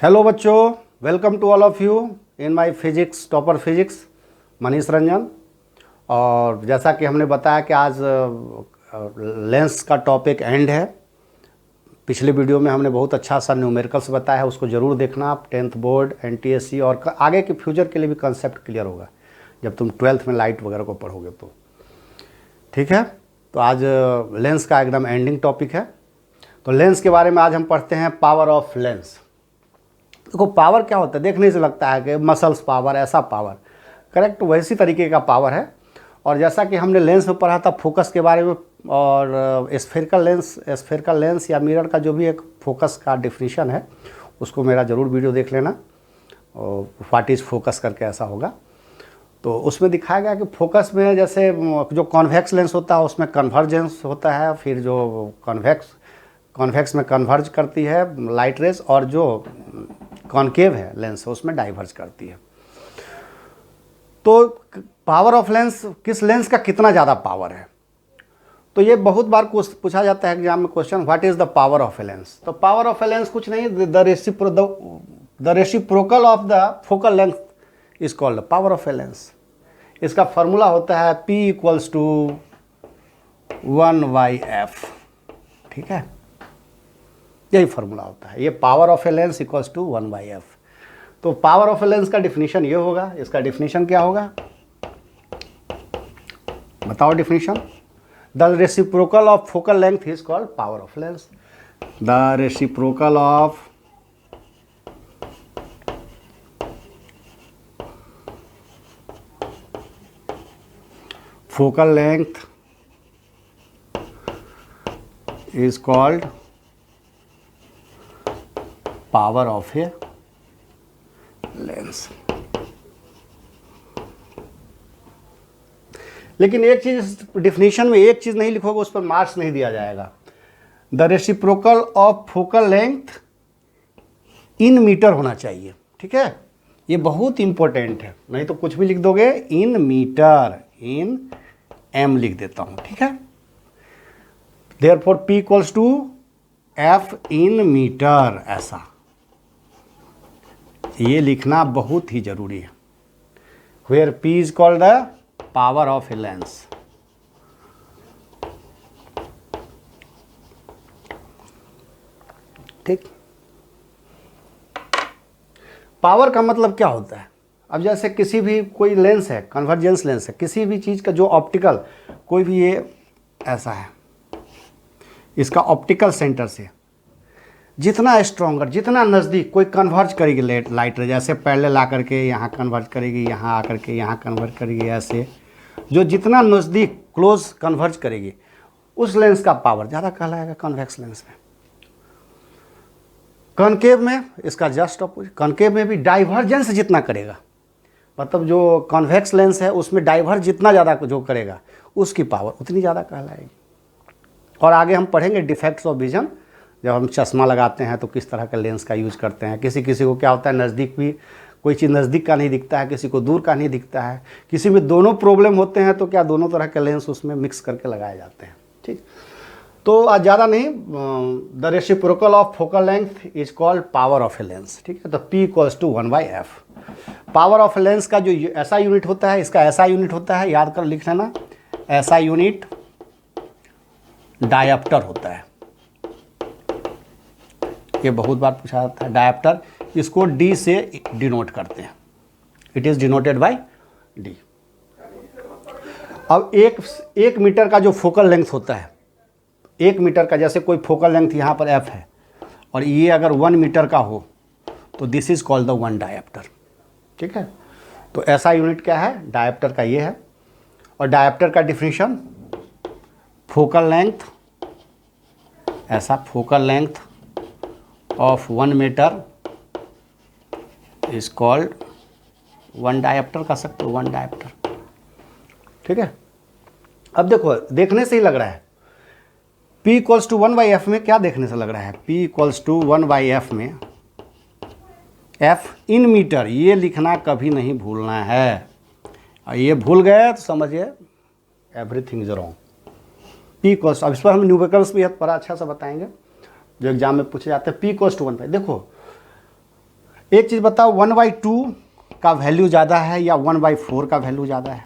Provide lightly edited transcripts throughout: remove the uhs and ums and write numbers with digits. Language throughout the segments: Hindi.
हेलो बच्चों, welcome to all of you in my physics topper physics Manish Ranjan. और जैसा कि हमने बताया कि आज लेंस का टॉपिक एंड है। पिछले वीडियो में हमने बहुत अच्छा सा न्यूमेरिकल्स बताया है, उसको ज़रूर देखना आप। 10th बोर्ड एनटीएससी और आगे के फ्यूचर के लिए भी कंसेप्ट क्लियर होगा जब तुम 12th में लाइट वगैरह को पढ़ोगे तो। ठीक है, तो आज लेंस का एकदम एंडिंग टॉपिक है। तो लेंस के बारे में आज हम पढ़ते हैं पावर ऑफ लेंस। देखो पावर क्या होता है, देखने से लगता है कि मसल्स पावर, ऐसा पावर करेक्ट वैसी तरीके का पावर है। और जैसा कि हमने लेंस में पढ़ा था फोकस के बारे में, और स्फेरिकल लेंस या मिरर का जो भी एक फोकस का डिफिनीशन है उसको मेरा ज़रूर वीडियो देख लेना। और व्हाट इज़ फोकस करके ऐसा होगा, तो उसमें दिखाया गया कि फोकस में जैसे जो कॉन्वेक्स लेंस होता है उसमें कन्वर्जेंस होता है, फिर जो कॉन्वेक्स में कन्वर्ज करती है लाइट रेज, और जो कॉनकेव है लेंस उसमें डाइवर्ज करती है। तो पावर ऑफ लेंस, किस लेंस का कितना ज़्यादा पावर है, तो ये बहुत बार पूछा जाता है एग्जाम में question, what is the power of a lens. तो पावर ऑफ ए लेंस कुछ नहीं, the reciprocal of the focal length is called power of a lens. इसका फॉर्मूला होता है P = 1/f। ठीक है, यही फार्मूला होता है, ये power of a lens equals to 1/f। तो पावर ऑफ ए लेंस का डिफिनीशन ये होगा। इसका डिफिनीशन क्या होगा, बताओ definition. The reciprocal of focal length is called power of lens. The reciprocal of focal length is called power of a lens। लेकिन एक चीज डिफिनीशन में, एक चीज नहीं लिखोगे उस पर मार्क्स नहीं दिया जाएगा। The reciprocal of focal length in metre होना चाहिए। ठीक है, ये बहुत इंपॉर्टेंट है, नहीं तो कुछ भी लिख दोगे इन मीटर, इन एम लिख देता हूं। ठीक है, Therefore P = F in metre, ऐसा ये लिखना बहुत ही जरूरी है। Where P is called the power of a lens। ठीक, पावर का मतलब क्या होता है। अब जैसे किसी भी कोई लेंस है, कन्वर्जेंस लेंस है, किसी भी चीज़ का जो ऑप्टिकल, कोई भी ये ऐसा है, इसका ऑप्टिकल सेंटर से जितना स्ट्रॉन्गर, जितना नज़दीक कोई कन्वर्ज करेगी लाइट रे, जैसे पहले ला करके यहाँ कन्वर्ज करेगी, यहाँ आकर के यहाँ कन्वर्ज करेगी, ऐसे जो जितना नज़दीक क्लोज कन्वर्ज करेगी उस लेंस का पावर ज़्यादा कहलाएगा कॉन्वेक्स लेंस में। कॉनकेव में इसका जस्ट ऑपोजिट, कॉनकेव में भी डाइवर्जेंस जितना करेगा, मतलब जो कॉन्वेक्स लेंस है उसमें डाइवर्ज जितना ज़्यादा जो करेगा उसकी पावर उतनी ज़्यादा कहलाएगी। और आगे हम पढ़ेंगे डिफेक्ट्स ऑफ विजन, जब हम चश्मा लगाते हैं तो किस तरह का लेंस का यूज़ करते हैं। किसी किसी को क्या होता है, नज़दीक भी कोई चीज़ नज़दीक का नहीं दिखता है, किसी को दूर का नहीं दिखता है, किसी में दोनों प्रॉब्लम होते हैं, तो क्या दोनों तरह के लेंस उसमें मिक्स करके लगाए जाते हैं। ठीक, तो आज ज़्यादा नहीं, the reciprocal of focal length is called power of a lens. ठीक है, तो P = 1/f। Power of a lens का जो ऐसा यूनिट होता है, इसका ऐसा यूनिट होता है, याद कर लिख लेना, ऐसा यूनिट डायप्टर होता है। ये बहुत बार पूछा जाता है डायप्टर, इसको D से डिनोट करते हैं, it is denoted by D। अब एक मीटर का जो फोकल लेंथ होता है, 1 मीटर का, जैसे कोई फोकल लेंथ यहाँ पर F है और ये अगर 1 मीटर का हो तो this is called the 1 dioptre. ठीक है, तो ऐसा यूनिट क्या है, डायप्टर का ये है। और डायप्टर का डिफिनीशन, फोकल लेंथ, ऐसा focal length of 1 metre is called 1 dioptre, कह सकते हो 1 डायप्टर। ठीक है, अब देखो देखने से ही लग रहा है P = 1/f में क्या देखने से लग रहा है, P = 1/f में F इन मीटर, ये लिखना कभी नहीं भूलना है। और ये भूल गए तो समझिए एवरीथिंग इज रॉन्ग। P = अब इस पर हम न्यूमेरिकल्स भी बड़ा अच्छा सा बताएंगे जो एग्जाम में पूछे जाते हैं। P = 1/, देखो एक चीज़ बताओ, 1/2 का वैल्यू ज़्यादा है या 1/4 का वैल्यू ज़्यादा है?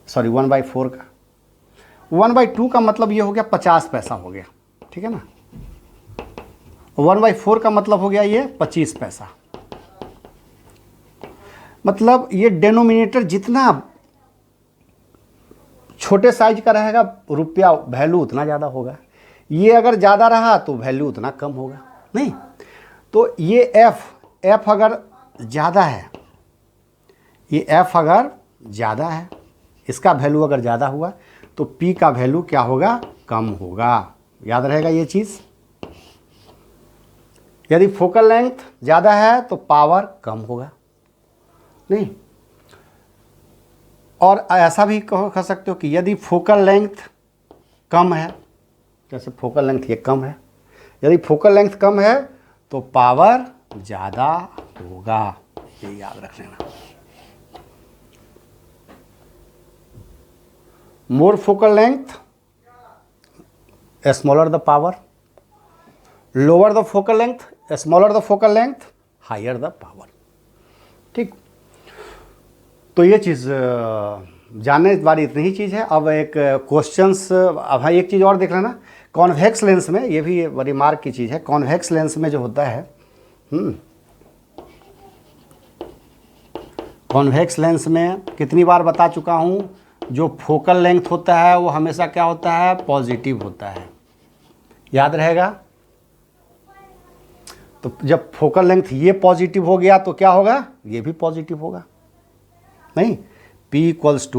सॉरी, 1/4 का। 1/2 का मतलब ये हो गया 50 पैसा हो गया, ठीक है ना। 1/4 का मतलब हो गया ये 25 पैसा। मतलब ये डेनोमिनेटर जितना छोटे साइज का रहेगा, रुपया वैल्यू उतना ज़्यादा होगा। ये अगर ज़्यादा रहा तो वैल्यू उतना कम होगा, नहीं। तो ये एफ अगर ज़्यादा है, ये एफ अगर ज़्यादा है, इसका वैल्यू अगर ज़्यादा हुआ तो पी का वैल्यू क्या होगा? कम होगा। याद रहेगा ये चीज़। यदि फोकल लेंथ ज़्यादा है तो पावर कम होगा, नहीं। और ऐसा भी कह सकते हो कि यदि फोकल लेंथ कम है, जैसे फोकल लेंथ ये कम है, यदि फोकल लेंथ कम है तो पावर ज़्यादा होगा, ये याद रख लेना। More focal length, smaller the power, lower the focal length, smaller the focal length, higher the power, ठीक। तो ये चीज़ जानने वाली इतनी ही चीज़ है। अब एक क्वेश्चंस, अब हाँ एक चीज़ और देख लेना, कॉन्वेक्स लेंस में, ये भी बड़ी मार्क की चीज़ है। कॉन्वेक्स लेंस में जो होता है, कॉन्वेक्स लेंस में कितनी बार बता चुका हूँ, जो फोकल लेंथ होता है वो हमेशा क्या होता है? पॉजिटिव होता है। याद रहेगा। तो जब फोकल लेंथ ये पॉजिटिव हो गया तो क्या होगा? ये भी पॉजिटिव होगा, नहीं। P इक्वल्स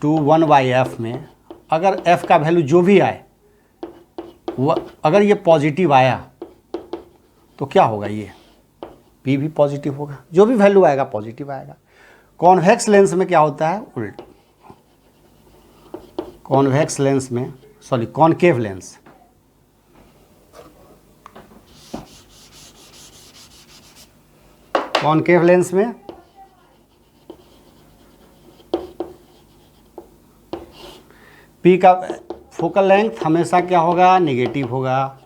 टू 1/f में अगर f का वैल्यू जो भी आए, अगर ये पॉजिटिव आया तो क्या होगा? ये P भी पॉजिटिव होगा, जो भी वैल्यू आएगा पॉजिटिव आएगा। कॉन्वेक्स लेंस में क्या होता है? उल्ट। कॉन्वेक्स लेंस में, sorry concave lens, concave lens में P का फोकल लेंथ हमेशा क्या होगा? नेगेटिव होगा।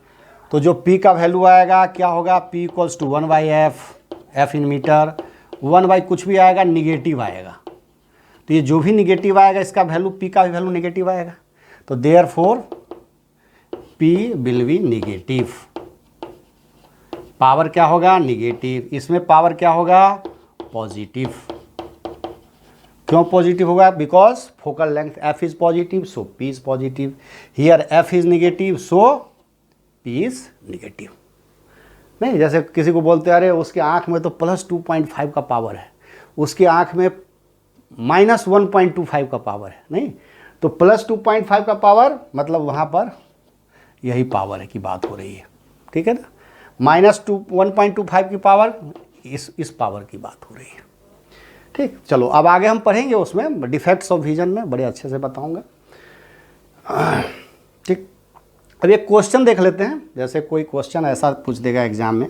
तो जो P का वैल्यू आएगा क्या होगा? P equals to 1/f, f in metre, 1/ कुछ भी आएगा निगेटिव आएगा। तो ये जो भी निगेटिव आएगा इसका वैल्यू, P का वैल्यू नेगेटिव आएगा। तो therefore P will be negative. Power क्या होगा? नेगेटिव। इसमें पावर क्या होगा? पॉजिटिव। क्यों पॉजिटिव होगा? Because focal length f is positive, so P is positive. Here f is negative, so P is negative. नहीं, जैसे किसी को बोलते हैं अरे उसके आँख में तो +2.5 का पावर है, उसकी आँख में -1.25 का पावर है, नहीं। तो +2.5 का पावर मतलब वहाँ पर यही पावर है की बात हो रही है, ठीक है ना। -1.25 की पावर इस पावर की बात हो रही है, ठीक। चलो अब आगे हम पढ़ेंगे, उसमें डिफेक्ट्स ऑफ विजन में बड़े अच्छे से बताऊंगा, ठीक। अब एक क्वेश्चन देख लेते हैं। जैसे कोई क्वेश्चन ऐसा पूछ देगा एग्जाम में,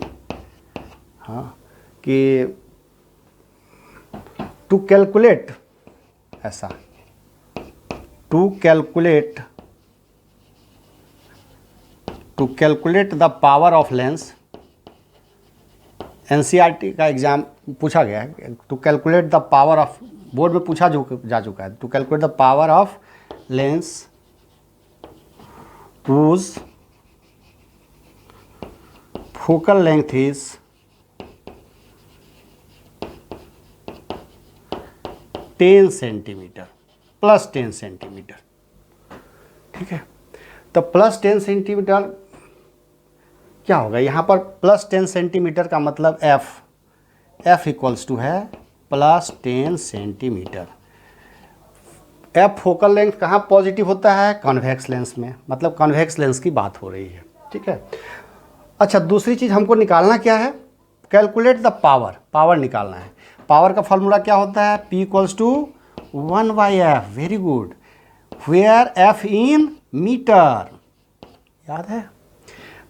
हाँ, कि टू कैलकुलेट, ऐसा to calculate the power of lens, NCERT का एग्जाम पूछा गया है। To calculate the power of, board में पूछा जा चुका है। To calculate the power of lens whose focal length is 10 centimetre, +10 centimetre, ठीक है। तो +10 सेंटीमीटर क्या होगा? यहाँ पर +10 सेंटीमीटर का मतलब f इक्वल्स टू है +10 सेंटीमीटर। f फोकल लेंथ कहाँ पॉजिटिव होता है? कॉन्वेक्स लेंस में, मतलब कॉन्वेक्स लेंस की बात हो रही है, ठीक है। अच्छा, दूसरी चीज़ हमको निकालना क्या है? कैलकुलेट द पावर निकालना है। पावर का फॉर्मूला क्या होता है? P equals to 1/f, very good, where f in meter, याद है।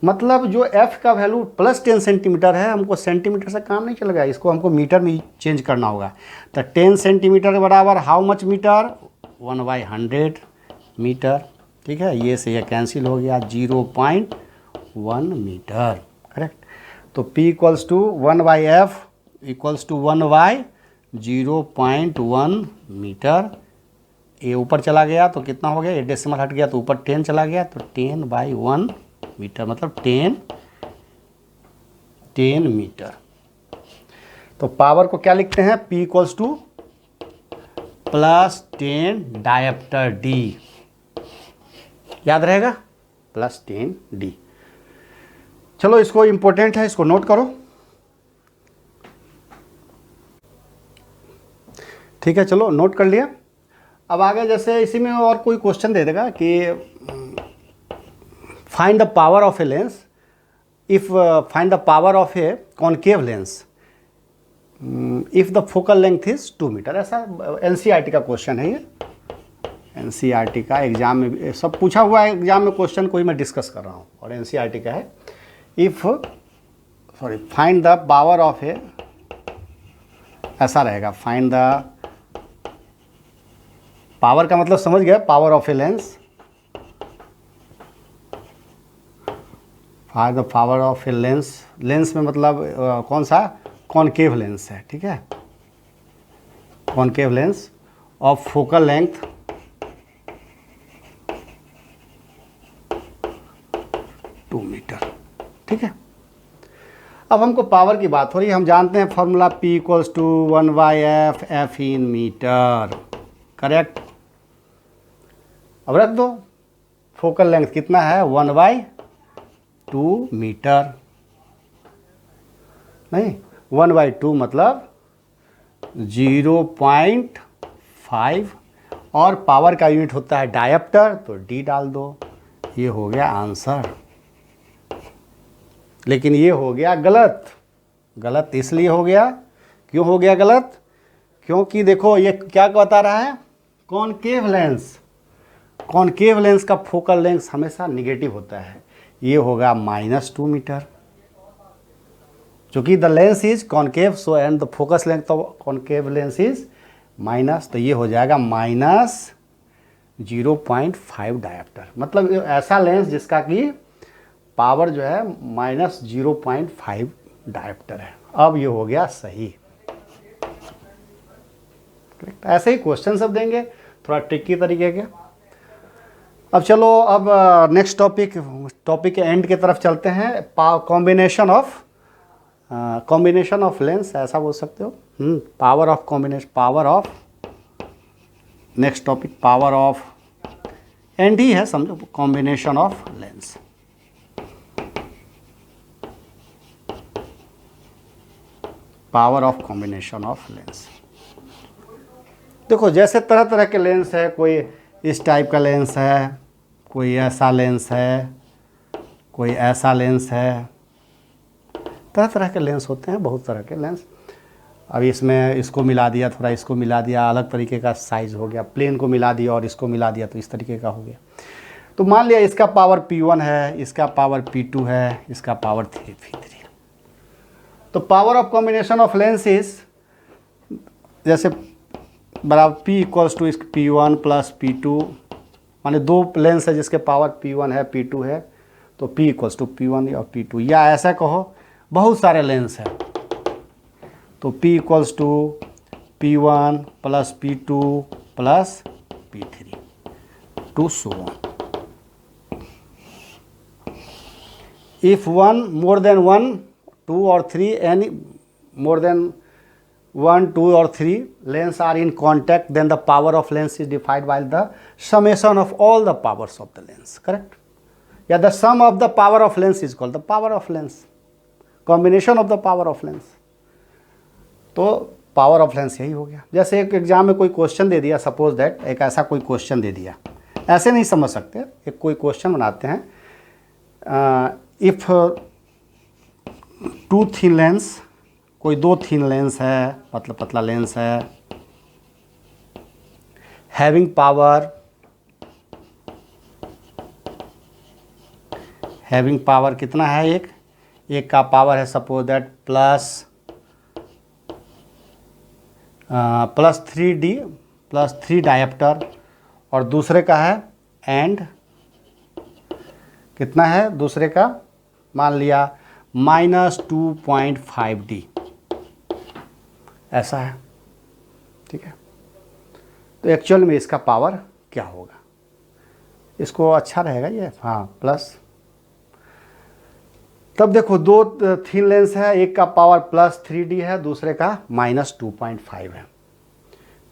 मतलब जो f का वैल्यू +10 सेंटीमीटर है, हमको सेंटीमीटर से काम नहीं चलेगा, इसको हमको मीटर में चेंज करना होगा। तो 10 सेंटीमीटर के बराबर हाउ मच मीटर? 1/100 मीटर, ठीक है। ये से ये कैंसिल हो गया, 0.1 मीटर, करेक्ट। तो P equals to 1/f equals to 1/0.1 metre. ये ऊपर चला गया तो कितना हो गया, ये डेसिमल हट गया तो ऊपर 10 चला गया, तो 10/1 मीटर मतलब 10 मीटर। तो पावर को क्या लिखते हैं, P equals to +10 dioptre D, याद रहेगा, +10D। चलो इसको इंपॉर्टेंट है, इसको नोट करो। ठीक है, चलो नोट कर लिया। अब आगे जैसे इसी में और कोई क्वेश्चन दे देगा कि find the power of a lens if find the power of a concave lens if the focal length is 2 metre. ऐसा एनसीईआरटी का क्वेश्चन है, ये एनसीईआरटी का एग्जाम में सब पूछा हुआ है, एग्जाम में क्वेश्चन कोई मैं डिस्कस कर रहा हूँ, और एनसीईआरटी का है। Find the power of a, ऐसा रहेगा, फाइंड द पावर का मतलब समझ गया, power of a lens, find the power of a lens. Lens में मतलब कौन सा, कॉनकेव लेंस है, ठीक है, concave lens of focal length 2 metre, ठीक है। अब हमको पावर की बात हो रही है, हम जानते हैं formula P equals to 1/f f in metre, correct. अब रख दो, फोकल लेंथ कितना है, 1/2 मीटर, नहीं 1/2 मतलब 0.5, और पावर का यूनिट होता है डायप्टर, तो D डाल दो, ये हो गया आंसर। लेकिन ये हो गया गलत, गलत इसलिए हो गया, क्यों हो गया गलत, क्योंकि देखो ये क्या बता रहा है, कॉनकेव लेंस, कॉनकेव लेंस का फोकल लेंथ हमेशा निगेटिव होता है, ये होगा -2 मीटर, क्योंकि the lens is concave, so and the focus length of concave lens is minus, तो ये हो जाएगा -0.5 डायप्टर, मतलब ऐसा लेंस जिसका कि पावर जो है -0.5 डायप्टर है। अब ये हो गया सही, ऐसे ही क्वेश्चन सब देंगे थोड़ा ट्रिकी तरीके के। अब चलो, अब नेक्स्ट टॉपिक के एंड की तरफ चलते हैं, कॉम्बिनेशन ऑफ लेंस, ऐसा बोल सकते हो, power of combination, power of, next topic power of, and he है समझो, combination of lens. Power of combination of lens, देखो जैसे तरह तरह के लेंस है, कोई इस टाइप का लेंस है, कोई ऐसा लेंस है, कोई ऐसा लेंस है, तरह तरह के लेंस होते हैं, बहुत तरह के लेंस। अब इसमें इसको मिला दिया, थोड़ा इसको मिला दिया, अलग तरीके का साइज़ हो गया, प्लेन को मिला दिया और इसको मिला दिया तो इस तरीके का हो गया। तो मान लिया इसका पावर P1 है, इसका पावर P2 है, इसका पावर P3। तो power of combination of lens is, जैसे बराबर P equals to P1 plus P2, माने दो लेंस है जिसके पावर P1 है P2 है, तो P इक्वल्स टू P1 और P2, या ऐसा कहो बहुत सारे लेंस है, तो P equals to P1 plus P2 plus P3 to so on. If one more then 1, 2 or 3, any more than 1, 2 or 3 lens are in contact, then the power of lens is divided by the summation of all the powers of the lens, correct? Yeah, the sum of the power of lens is called the power of lens, combination of the power of lens। तो पावर ऑफ लेंस यही हो गया। जैसे एक एग्जाम में कोई क्वेश्चन दे दिया, सपोज दैट एक ऐसा कोई क्वेश्चन दे दिया, ऐसे नहीं समझ सकते, एक कोई क्वेश्चन बनाते हैं, इफ 2 थिन लेंस, कोई 2 थिन लेंस है, मतलब पतला लेंस है, हैविंग पावर कितना है, एक का पावर है सपोज दैट +3 डायप्टर, और दूसरे का है एंड कितना है, दूसरे का मान लिया -2.5D ऐसा है। ठीक है, तो एक्चुअल में इसका पावर क्या होगा, इसको अच्छा रहेगा ये, हाँ प्लस। तब देखो दो थिन लेंस है, एक का पावर +3D है, दूसरे का -2.5 है।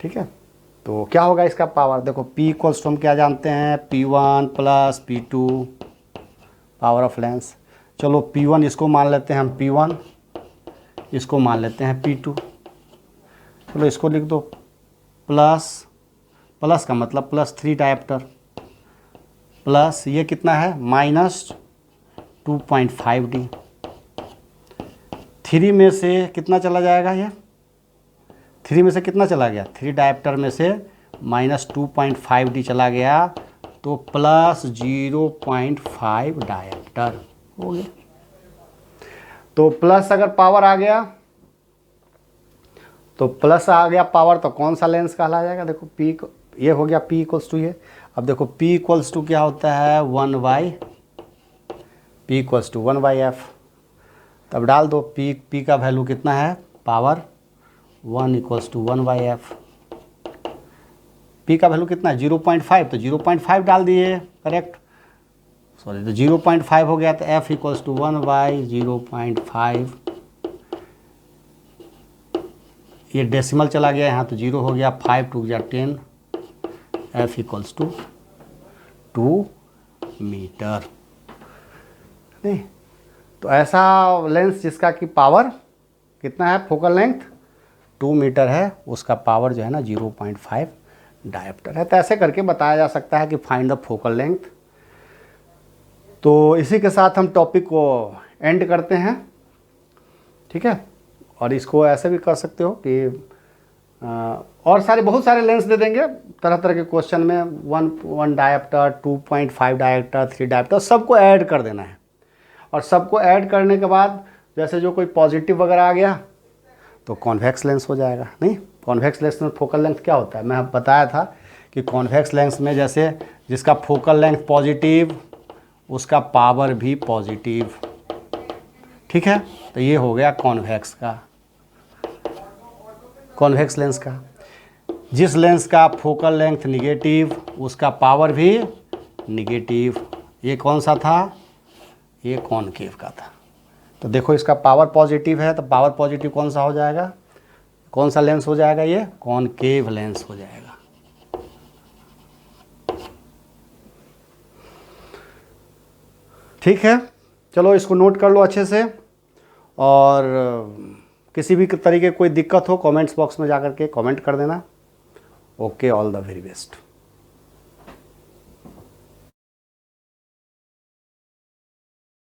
ठीक है, तो क्या होगा इसका पावर, देखो P इक्वल्स टू हम क्या जानते हैं, P1 + P2 power of lens. चलो P1 इसको मान लेते हैं हम P1, इसको मान लेते हैं P2। चलो इसको लिख दो प्लस का मतलब +3 डायप्टर, प्लस ये कितना है -2.5D। 3 में से कितना चला जाएगा, ये 3 में से कितना चला गया, 3 डायप्टर में से -2.5D चला गया, तो +0.5 डायप्टर हो गया। तो प्लस अगर पावर आ गया, तो प्लस आ गया पावर, तो कौन सा लेंस कहला जाएगा, देखो P ये हो गया P इक्वल्स टू ये। अब देखो P इक्वल्स टू क्या होता है, 1/F। तब डाल दो P का वैल्यू कितना है, power 1 equals to 1/F। P का वैल्यू कितना है 0.5, तो 0.5 डाल दिए, करेक्ट, सॉरी, तो 0.5 हो गया, तो F इक्वल्स टू 1/0.5। ये डेसिमल चला गया यहाँ, तो 0 हो गया, 5 टू गया 10, F इक्वल्स टू 2 मीटर। नहीं, तो ऐसा लेंस जिसका कि पावर कितना है, फोकल लेंथ 2 मीटर है, उसका पावर जो है ना 0.5 डायप्टर है। तो ऐसे करके बताया जा सकता है कि फाइंड द फोकल लेंथ। तो इसी के साथ हम टॉपिक को एंड करते हैं। ठीक है, और इसको ऐसे भी कर सकते हो कि और बहुत सारे लेंस दे देंगे तरह तरह के क्वेश्चन में, 1 डायप्टर, 2.5 डायप्टर, 3 डायप्टर, सबको ऐड कर देना है। और सबको ऐड करने के बाद जैसे जो कोई पॉजिटिव वगैरह आ गया तो कॉन्वेक्स लेंस हो जाएगा। नहीं, कॉन्वेक्स लेंस में फोकल लेंथ क्या होता है, मैं बताया था कि कॉन्वेक्स लेंस में जैसे जिसका फोकल लेंथ पॉजिटिव, उसका पावर भी पॉजिटिव। ठीक है, तो ये हो गया कॉन्वेक्स का, कॉन्वेक्स लेंस का। जिस लेंस का फोकल लेंथ निगेटिव, उसका पावर भी निगेटिव। ये कौन सा था, ये कॉनकेव का था। तो देखो इसका पावर पॉजिटिव है, तो पावर पॉजिटिव कौन सा हो जाएगा, कौन सा लेंस हो जाएगा, ये कॉनकेव लेंस हो जाएगा। ठीक है, चलो इसको नोट कर लो अच्छे से, और किसी भी तरीके कोई दिक्कत हो कमेंट्स बॉक्स में जाकर के कमेंट कर देना। Okay, all the very best.